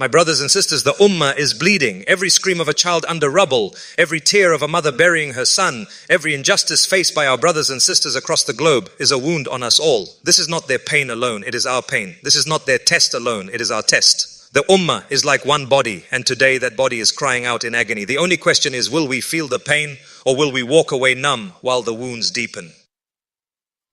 My brothers and sisters, the Ummah is bleeding. Every scream of a child under rubble, every tear of a mother burying her son, every injustice faced by our brothers and sisters across the globe is a wound on us all. This is not their pain alone, it is our pain. This is not their test alone, it is our test. The Ummah is like one body, and today that body is crying out in agony. The only question is, will we feel the pain, or will we walk away numb while the wounds deepen?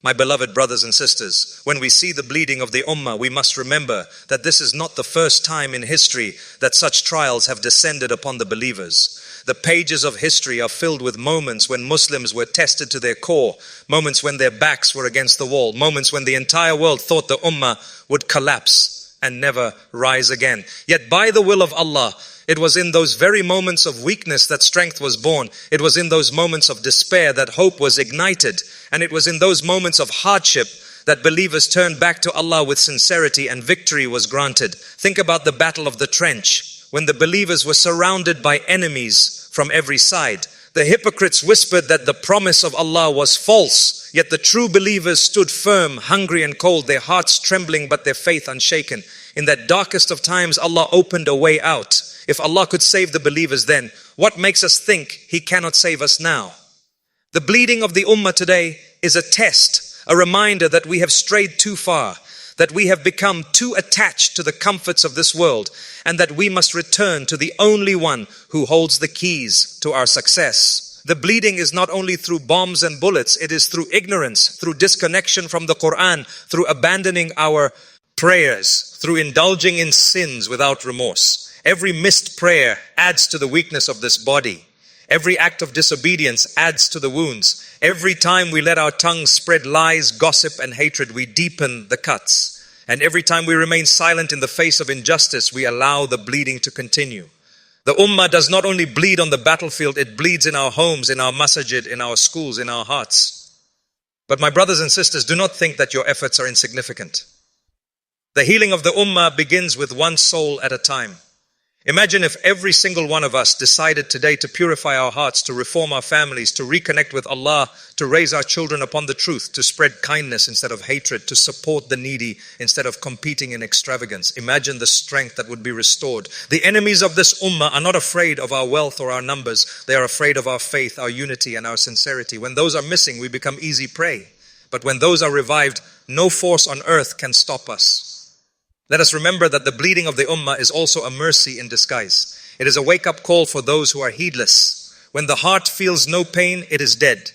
My beloved brothers and sisters, when we see the bleeding of the Ummah, we must remember that this is not the first time in history that such trials have descended upon the believers. The pages of history are filled with moments when Muslims were tested to their core, moments when their backs were against the wall, moments when the entire world thought the Ummah would collapse and never rise again. Yet by the will of Allah, it was in those very moments of weakness that strength was born. It was in those moments of despair that hope was ignited. And it was in those moments of hardship that believers turned back to Allah with sincerity and victory was granted. Think about the Battle of the Trench, when the believers were surrounded by enemies from every side. The hypocrites whispered that the promise of Allah was false, yet the true believers stood firm, hungry and cold, their hearts trembling but their faith unshaken. In that darkest of times, Allah opened a way out. If Allah could save the believers then, what makes us think He cannot save us now? The bleeding of the Ummah today is a test, a reminder that we have strayed too far, that we have become too attached to the comforts of this world, and that we must return to the only one who holds the keys to our success. The bleeding is not only through bombs and bullets, it is through ignorance, through disconnection from the Quran, through abandoning our prayers, through indulging in sins without remorse. Every missed prayer adds to the weakness of this body. Every act of disobedience adds to the wounds. Every time we let our tongues spread lies, gossip and hatred, we deepen the cuts. And every time we remain silent in the face of injustice, we allow the bleeding to continue. The Ummah does not only bleed on the battlefield, it bleeds in our homes, in our masajid, in our schools, in our hearts. But my brothers and sisters, do not think that your efforts are insignificant. The healing of the Ummah begins with one soul at a time. Imagine if every single one of us decided today to purify our hearts, to reform our families, to reconnect with Allah, to raise our children upon the truth, to spread kindness instead of hatred, to support the needy instead of competing in extravagance. Imagine the strength that would be restored. The enemies of this Ummah are not afraid of our wealth or our numbers. They are afraid of our faith, our unity and our sincerity. When those are missing, we become easy prey. But when those are revived, no force on earth can stop us. Let us remember that the bleeding of the Ummah is also a mercy in disguise. It is a wake-up call for those who are heedless. When the heart feels no pain, it is dead.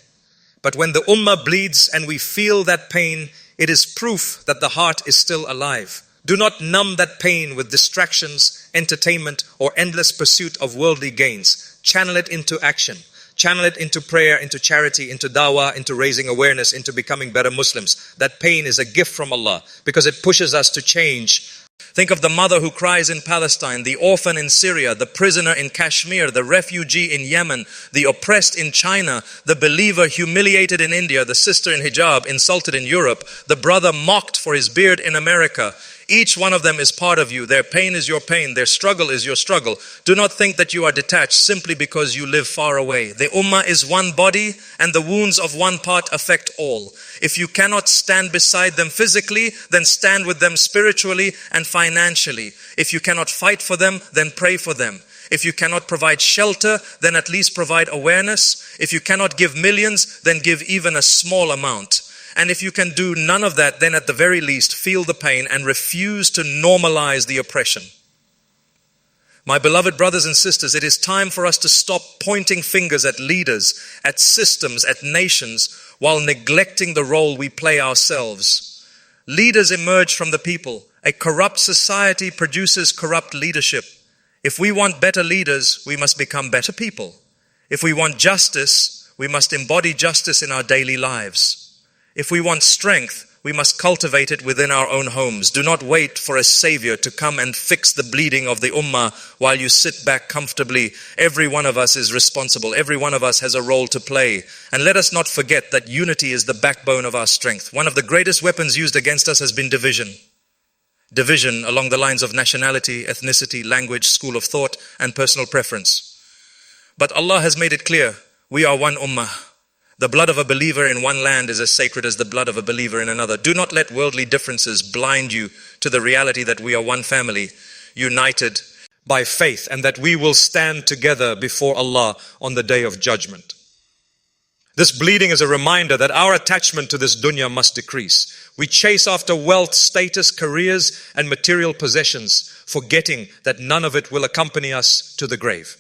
But when the Ummah bleeds and we feel that pain, it is proof that the heart is still alive. Do not numb that pain with distractions, entertainment, or endless pursuit of worldly gains. Channel it into action. Channel it into prayer, into charity, into dawah, into raising awareness, into becoming better Muslims. That pain is a gift from Allah because it pushes us to change. Think of the mother who cries in Palestine, the orphan in Syria, the prisoner in Kashmir, the refugee in Yemen, the oppressed in China, the believer humiliated in India, the sister in hijab insulted in Europe, the brother mocked for his beard in America. Each one of them is part of you. Their pain is your pain. Their struggle is your struggle. Do not think that you are detached simply because you live far away. The Ummah is one body and the wounds of one part affect all. If you cannot stand beside them physically, then stand with them spiritually and financially. If you cannot fight for them, then pray for them. If you cannot provide shelter, then at least provide awareness. If you cannot give millions, then give even a small amount. And if you can do none of that, then at the very least feel the pain and refuse to normalize the oppression. My beloved brothers and sisters, it is time for us to stop pointing fingers at leaders, at systems, at nations, while neglecting the role we play ourselves. Leaders emerge from the people. A corrupt society produces corrupt leadership. If we want better leaders, we must become better people. If we want justice, we must embody justice in our daily lives. If we want strength, we must cultivate it within our own homes. Do not wait for a savior to come and fix the bleeding of the Ummah while you sit back comfortably. Every one of us is responsible. Every one of us has a role to play. And let us not forget that unity is the backbone of our strength. One of the greatest weapons used against us has been division. Division along the lines of nationality, ethnicity, language, school of thought, and personal preference. But Allah has made it clear, we are one Ummah. The blood of a believer in one land is as sacred as the blood of a believer in another. Do not let worldly differences blind you to the reality that we are one family. united by faith, and that we will stand together before Allah on the day of judgment. This bleeding is a reminder that our attachment to this dunya must decrease. We chase after wealth, status, careers, and material possessions, forgetting that none of it will accompany us to the grave.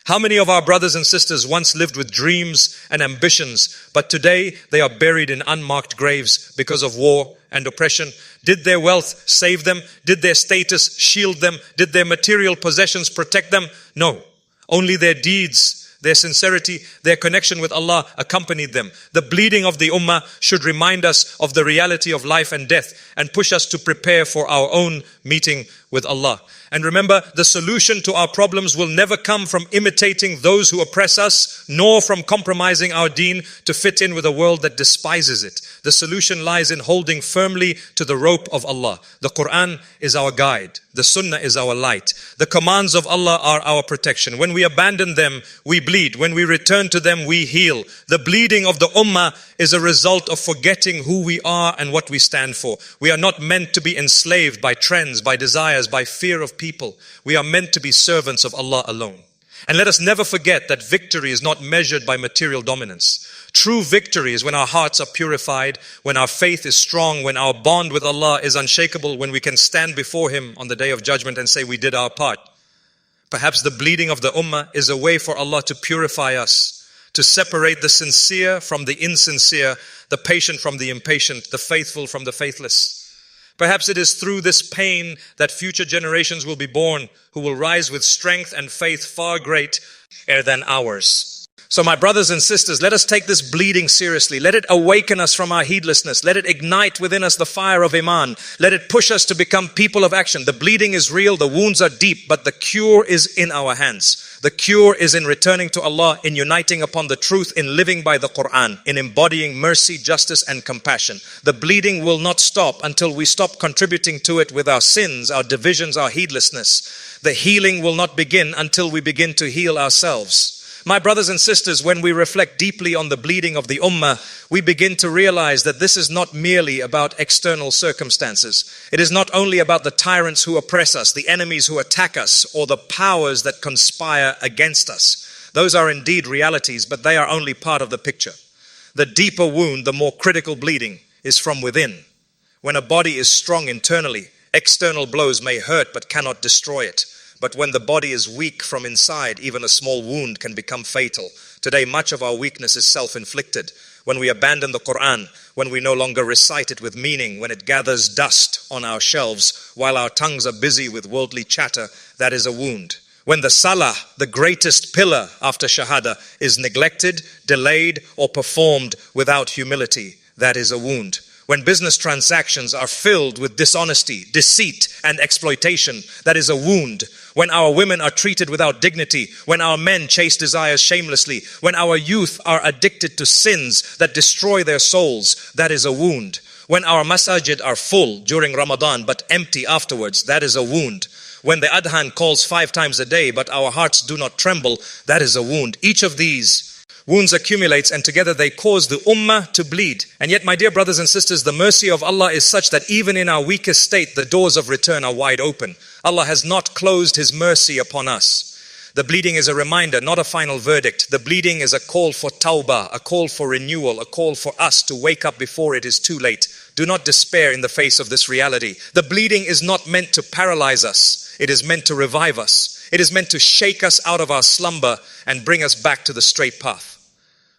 How many of our brothers and sisters once lived with dreams and ambitions, but today they are buried in unmarked graves because of war and oppression? Did their wealth save them? Did their status shield them? Did their material possessions protect them? No. Only their deeds, their sincerity, their connection with Allah accompanied them. The bleeding of the Ummah should remind us of the reality of life and death and push us to prepare for our own meeting with Allah. And remember, the solution to our problems will never come from imitating those who oppress us, nor from compromising our deen to fit in with a world that despises it. The solution lies in holding firmly to the rope of Allah. The Quran is our guide. The Sunnah is our light. The commands of Allah are our protection. When we abandon them, we bleed. When we return to them, we heal. The bleeding of the Ummah is a result of forgetting who we are and what we stand for. We are not meant to be enslaved by trends, by desires, by fear of people. We are meant to be servants of Allah alone. And let us never forget that victory is not measured by material dominance. True victory is when our hearts are purified, when our faith is strong, when our bond with Allah is unshakable, when we can stand before Him on the day of judgment and say we did our part. Perhaps the bleeding of the Ummah is a way for Allah to purify us, to separate the sincere from the insincere, the patient from the impatient, the faithful from the faithless. Perhaps it is through this pain that future generations will be born who will rise with strength and faith far greater than ours. So my brothers and sisters, let us take this bleeding seriously. Let it awaken us from our heedlessness. Let it ignite within us the fire of Iman. Let it push us to become people of action. The bleeding is real, the wounds are deep, but the cure is in our hands. The cure is in returning to Allah, in uniting upon the truth, in living by the Quran, in embodying mercy, justice, and compassion. The bleeding will not stop until we stop contributing to it with our sins, our divisions, our heedlessness. The healing will not begin until we begin to heal ourselves. My brothers and sisters, when we reflect deeply on the bleeding of the Ummah, we begin to realize that this is not merely about external circumstances. It is not only about the tyrants who oppress us, the enemies who attack us, or the powers that conspire against us. Those are indeed realities, but they are only part of the picture. The deeper wound, the more critical bleeding, is from within. When a body is strong internally, external blows may hurt but cannot destroy it. But when the body is weak from inside, even a small wound can become fatal. Today, much of our weakness is self-inflicted. When we abandon the Quran, when we no longer recite it with meaning, when it gathers dust on our shelves, while our tongues are busy with worldly chatter, that is a wound. When the salah, the greatest pillar after shahada, is neglected, delayed, or performed without humility, that is a wound. When business transactions are filled with dishonesty, deceit, and exploitation, that is a wound. When our women are treated without dignity, when our men chase desires shamelessly, when our youth are addicted to sins that destroy their souls, that is a wound. When our masajid are full during Ramadan but empty afterwards, that is a wound. When the adhan calls 5 times a day but our hearts do not tremble, that is a wound. Each of these wounds accumulates and together they cause the Ummah to bleed. And yet, my dear brothers and sisters, the mercy of Allah is such that even in our weakest state, the doors of return are wide open. Allah has not closed His mercy upon us. The bleeding is a reminder, not a final verdict. The bleeding is a call for tawbah, a call for renewal, a call for us to wake up before it is too late. Do not despair in the face of this reality. The bleeding is not meant to paralyze us. It is meant to revive us. It is meant to shake us out of our slumber and bring us back to the straight path.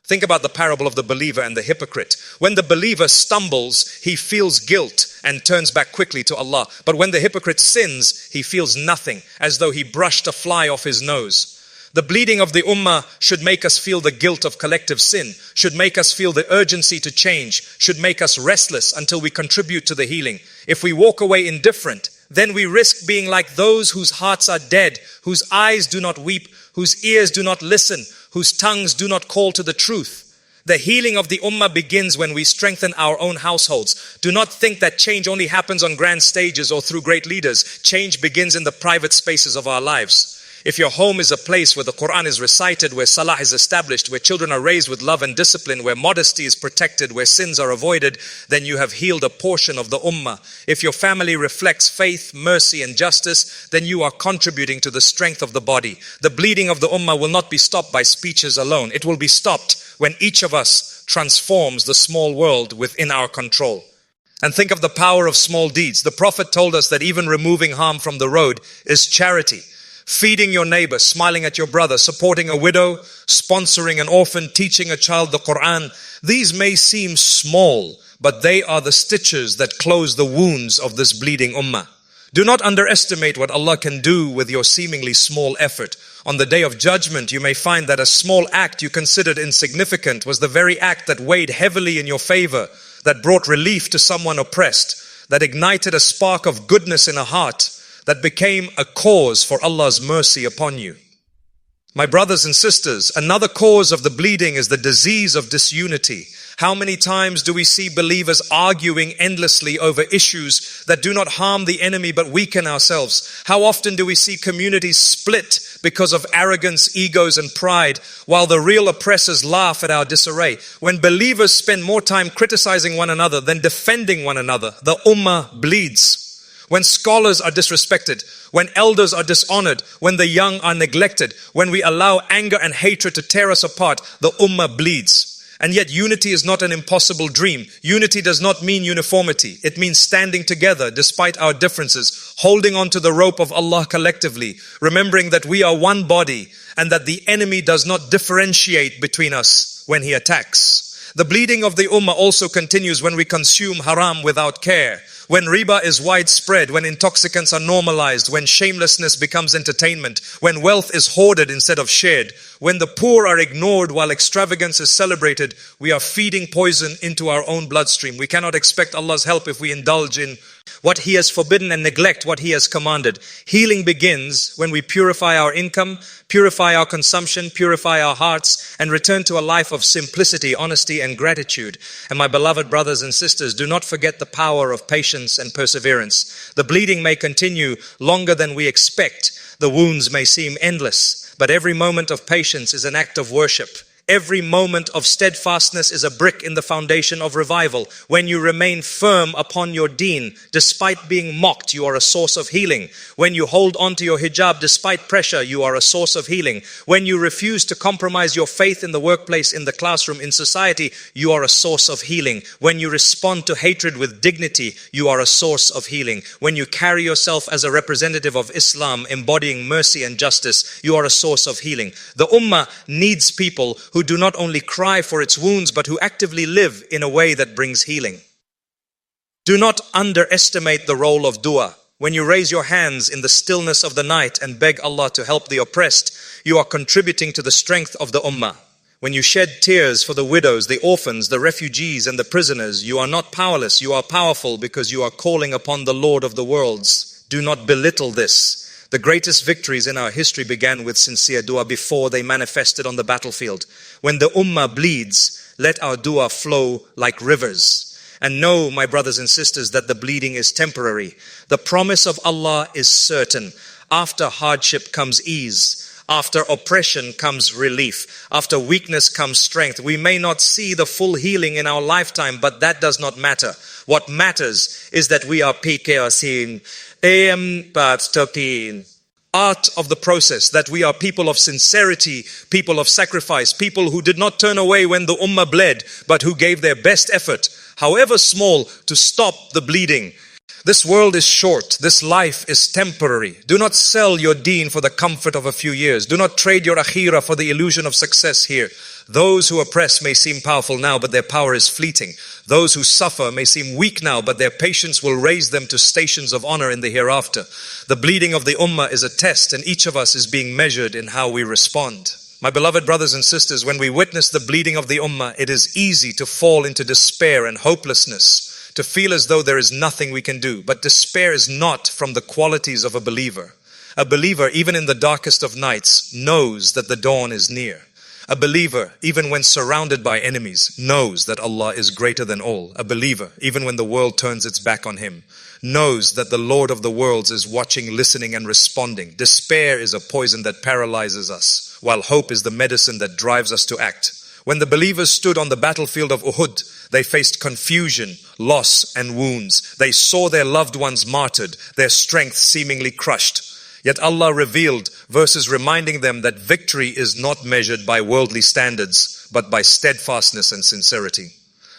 Think about the parable of the believer and the hypocrite. When the believer stumbles, he feels guilt and turns back quickly to Allah. But when the hypocrite sins, he feels nothing, as though he brushed a fly off his nose. The bleeding of the Ummah should make us feel the guilt of collective sin, should make us feel the urgency to change, should make us restless until we contribute to the healing. If we walk away indifferent, then we risk being like those whose hearts are dead, whose eyes do not weep, whose ears do not listen, whose tongues do not call to the truth. The healing of the Ummah begins when we strengthen our own households. Do not think that change only happens on grand stages or through great leaders. Change begins in the private spaces of our lives. If your home is a place where the Quran is recited, where salah is established, where children are raised with love and discipline, where modesty is protected, where sins are avoided, then you have healed a portion of the ummah. If your family reflects faith, mercy and justice, then you are contributing to the strength of the body. The bleeding of the ummah will not be stopped by speeches alone. It will be stopped when each of us transforms the small world within our control. And think of the power of small deeds. The Prophet told us that even removing harm from the road is charity. Feeding your neighbor, smiling at your brother, supporting a widow, sponsoring an orphan, teaching a child the Quran. These may seem small, but they are the stitches that close the wounds of this bleeding ummah. Do not underestimate what Allah can do with your seemingly small effort. On the day of judgment, you may find that a small act you considered insignificant was the very act that weighed heavily in your favor, that brought relief to someone oppressed, that ignited a spark of goodness in a heart, that became a cause for Allah's mercy upon you. My brothers and sisters, another cause of the bleeding is the disease of disunity. How many times do we see believers arguing endlessly over issues that do not harm the enemy but weaken ourselves? How often do we see communities split because of arrogance, egos and pride, while the real oppressors laugh at our disarray? When believers spend more time criticizing one another than defending one another, the ummah bleeds. When scholars are disrespected, when elders are dishonored, when the young are neglected, when we allow anger and hatred to tear us apart, the ummah bleeds. And yet unity is not an impossible dream. Unity does not mean uniformity. It means standing together despite our differences, holding on to the rope of Allah collectively, remembering that we are one body and that the enemy does not differentiate between us when he attacks. The bleeding of the ummah also continues when we consume haram without care. When riba is widespread, when intoxicants are normalized, when shamelessness becomes entertainment, when wealth is hoarded instead of shared, when the poor are ignored while extravagance is celebrated, we are feeding poison into our own bloodstream. We cannot expect Allah's help if we indulge in what He has forbidden and neglect what He has commanded. Healing begins when we purify our income, purify our consumption, purify our hearts, and return to a life of simplicity, honesty, and gratitude. And my beloved brothers and sisters, do not forget the power of patience and perseverance. The bleeding may continue longer than we expect. The wounds may seem endless, but every moment of patience is an act of worship. Every moment of steadfastness is a brick in the foundation of revival. When you remain firm upon your deen, despite being mocked, you are a source of healing. When you hold on to your hijab despite pressure, you are a source of healing. When you refuse to compromise your faith in the workplace, in the classroom, in society, you are a source of healing. When you respond to hatred with dignity, you are a source of healing. When you carry yourself as a representative of Islam, embodying mercy and justice, you are a source of healing. The ummah needs people who do not only cry for its wounds, but who actively live in a way that brings healing. Do not underestimate the role of dua. When you raise your hands in the stillness of the night and beg Allah to help the oppressed, you are contributing to the strength of the ummah. When you shed tears for the widows, the orphans, the refugees and the prisoners, you are not powerless, you are powerful because you are calling upon the Lord of the worlds. Do not belittle this. The greatest victories in our history began with sincere dua before they manifested on the battlefield. When the ummah bleeds, let our dua flow like rivers. And know, my brothers and sisters, that the bleeding is temporary. The promise of Allah is certain. After hardship comes ease. After oppression comes relief. After weakness comes strength. We may not see the full healing in our lifetime, but that does not matter. What matters is that we are PKRC. Art of the process, that we are people of sincerity, people of sacrifice, people who did not turn away when the ummah bled, but who gave their best effort, however small, to stop the bleeding. This world is short. This life is temporary. Do not sell your deen for the comfort of a few years. Do not trade your akhirah for the illusion of success here. Those who oppress may seem powerful now, but their power is fleeting. Those who suffer may seem weak now, but their patience will raise them to stations of honor in the hereafter. The bleeding of the ummah is a test, and each of us is being measured in how we respond. My beloved brothers and sisters, when we witness the bleeding of the ummah, it is easy to fall into despair and hopelessness, to feel as though there is nothing we can do. But despair is not from the qualities of a believer. A believer, even in the darkest of nights, knows that the dawn is near. A believer, even when surrounded by enemies, knows that Allah is greater than all. A believer, even when the world turns its back on him, knows that the Lord of the worlds is watching, listening, and responding. Despair is a poison that paralyzes us, while hope is the medicine that drives us to act. When the believers stood on the battlefield of Uhud, they faced confusion, loss, and wounds. They saw their loved ones martyred, their strength seemingly crushed. Yet Allah revealed verses reminding them that victory is not measured by worldly standards, but by steadfastness and sincerity.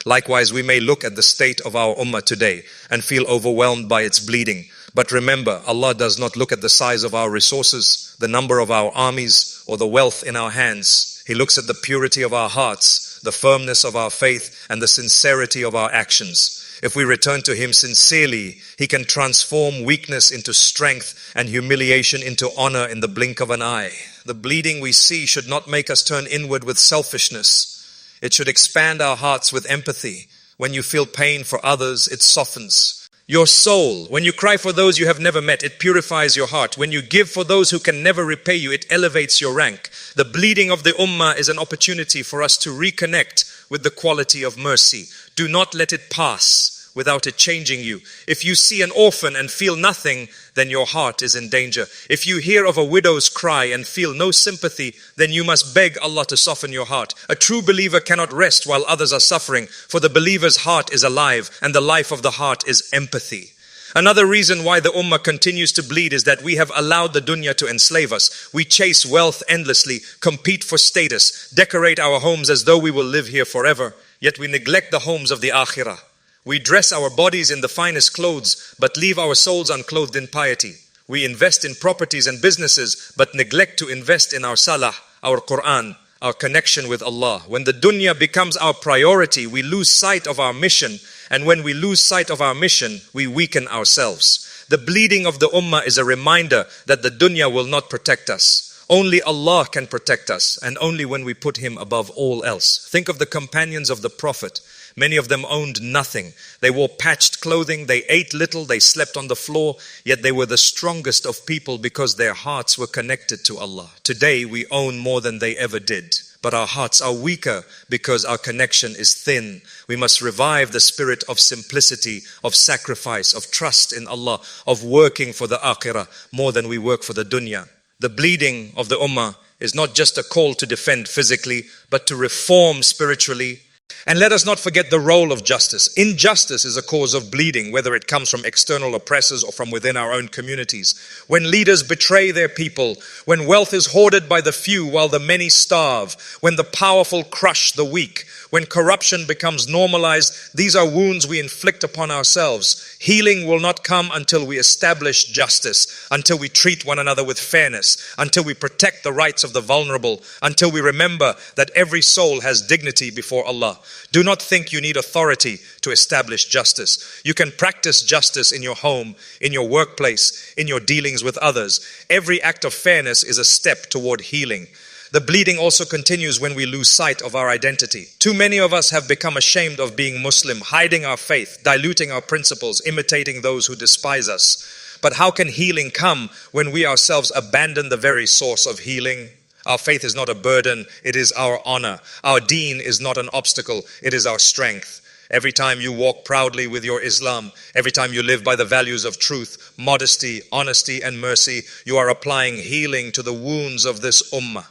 Likewise, we may look at the state of our ummah today and feel overwhelmed by its bleeding. But remember, Allah does not look at the size of our resources, the number of our armies, or the wealth in our hands. He looks at the purity of our hearts, the firmness of our faith, and the sincerity of our actions. If we return to Him sincerely, He can transform weakness into strength and humiliation into honor in the blink of an eye. The bleeding we see should not make us turn inward with selfishness. It should expand our hearts with empathy. When you feel pain for others, it softens your soul. When you cry for those you have never met, it purifies your heart. When you give for those who can never repay you, it elevates your rank. The bleeding of the ummah is an opportunity for us to reconnect with the quality of mercy. Do not let it pass without it changing you. If you see an orphan and feel nothing, then your heart is in danger. If you hear of a widow's cry and feel no sympathy, then you must beg Allah to soften your heart. A true believer cannot rest while others are suffering, for the believer's heart is alive, and the life of the heart is empathy. Another reason why the ummah continues to bleed is that we have allowed the dunya to enslave us. We chase wealth endlessly, compete for status, decorate our homes as though we will live here forever, yet we neglect the homes of the akhirah. We dress our bodies in the finest clothes, but leave our souls unclothed in piety. We invest in properties and businesses, but neglect to invest in our salah, our Quran, our connection with Allah. When the dunya becomes our priority, we lose sight of our mission. And when we lose sight of our mission, we weaken ourselves. The bleeding of the ummah is a reminder that the dunya will not protect us. Only Allah can protect us, and only when we put Him above all else. Think of the companions of the Prophet. Many of them owned nothing. They wore patched clothing, they ate little, they slept on the floor, yet they were the strongest of people because their hearts were connected to Allah. Today we own more than they ever did, but our hearts are weaker because our connection is thin. We must revive the spirit of simplicity, of sacrifice, of trust in Allah, of working for the akhirah more than we work for the dunya. The bleeding of the ummah is not just a call to defend physically, but to reform spiritually. And let us not forget the role of justice. Injustice is a cause of bleeding, whether it comes from external oppressors or from within our own communities. When leaders betray their people, when wealth is hoarded by the few while the many starve, when the powerful crush the weak, when corruption becomes normalized, these are wounds we inflict upon ourselves. Healing will not come until we establish justice, until we treat one another with fairness, until we protect the rights of the vulnerable, until we remember that every soul has dignity before Allah. Do not think you need authority to establish justice. You can practice justice in your home, in your workplace, in your dealings with others. Every act of fairness is a step toward healing. The bleeding also continues when we lose sight of our identity. Too many of us have become ashamed of being Muslim, hiding our faith, diluting our principles, imitating those who despise us. But how can healing come when we ourselves abandon the very source of healing? Our faith is not a burden, it is our honor. Our deen is not an obstacle, it is our strength. Every time you walk proudly with your Islam, every time you live by the values of truth, modesty, honesty, and mercy, you are applying healing to the wounds of this ummah.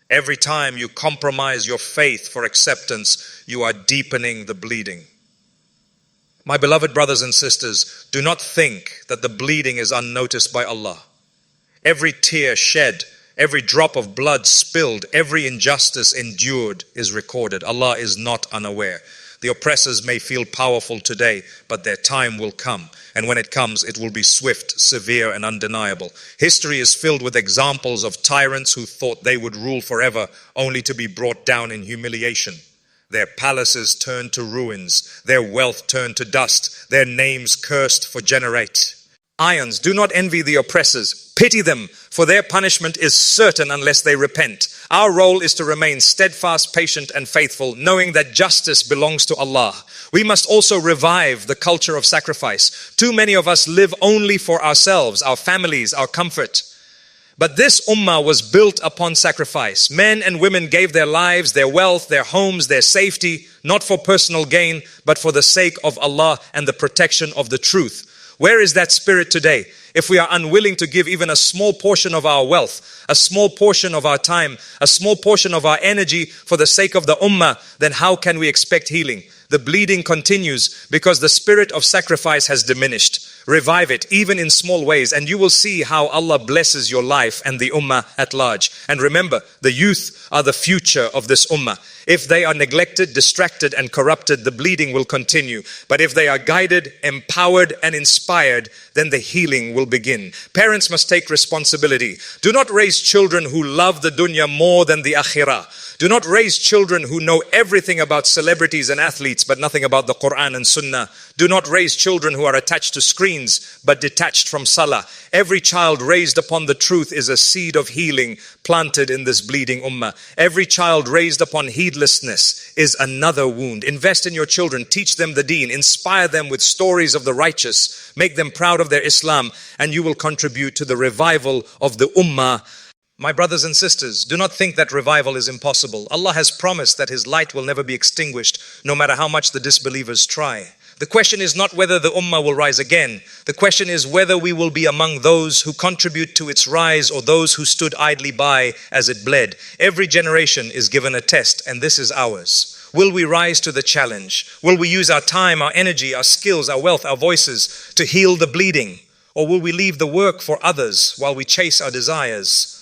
Every time you compromise your faith for acceptance, you are deepening the bleeding. My beloved brothers and sisters, do not think that the bleeding is unnoticed by Allah. Every tear shed, every drop of blood spilled, every injustice endured is recorded. Allah is not unaware. The oppressors may feel powerful today, but their time will come. And when it comes, it will be swift, severe, and undeniable. History is filled with examples of tyrants who thought they would rule forever, only to be brought down in humiliation. Their palaces turned to ruins, their wealth turned to dust, their names cursed for generations. Ions, do not envy the oppressors. Pity them, for their punishment is certain unless they repent. Our role is to remain steadfast, patient, and faithful, knowing that justice belongs to Allah. We must also revive the culture of sacrifice. Too many of us live only for ourselves, our families, our comfort. But this ummah was built upon sacrifice. Men and women gave their lives, their wealth, their homes, their safety, not for personal gain, but for the sake of Allah and the protection of the truth. Where is that spirit today? If we are unwilling to give even a small portion of our wealth, a small portion of our time, a small portion of our energy for the sake of the ummah, then how can we expect healing? The bleeding continues because the spirit of sacrifice has diminished. Revive it, even in small ways, and you will see how Allah blesses your life and the ummah at large. And remember, the youth are the future of this ummah. If they are neglected, distracted, and corrupted, the bleeding will continue. But if they are guided, empowered, and inspired, then the healing will begin. Parents must take responsibility. Do not raise children who love the dunya more than the akhirah. Do not raise children who know everything about celebrities and athletes but nothing about the Quran and Sunnah. Do not raise children who are attached to screens but detached from salah. Every child raised upon the truth is a seed of healing planted in this bleeding ummah. Every child raised upon heedlessness is another wound. Invest in your children, teach them the deen, inspire them with stories of the righteous, make them proud of their Islam, and you will contribute to the revival of the ummah. My brothers and sisters, do not think that revival is impossible. Allah has promised that His light will never be extinguished, no matter how much the disbelievers try. The question is not whether the ummah will rise again. The question is whether we will be among those who contribute to its rise or those who stood idly by as it bled. Every generation is given a test, and this is ours. Will we rise to the challenge? Will we use our time, our energy, our skills, our wealth, our voices to heal the bleeding? Or will we leave the work for others while we chase our desires?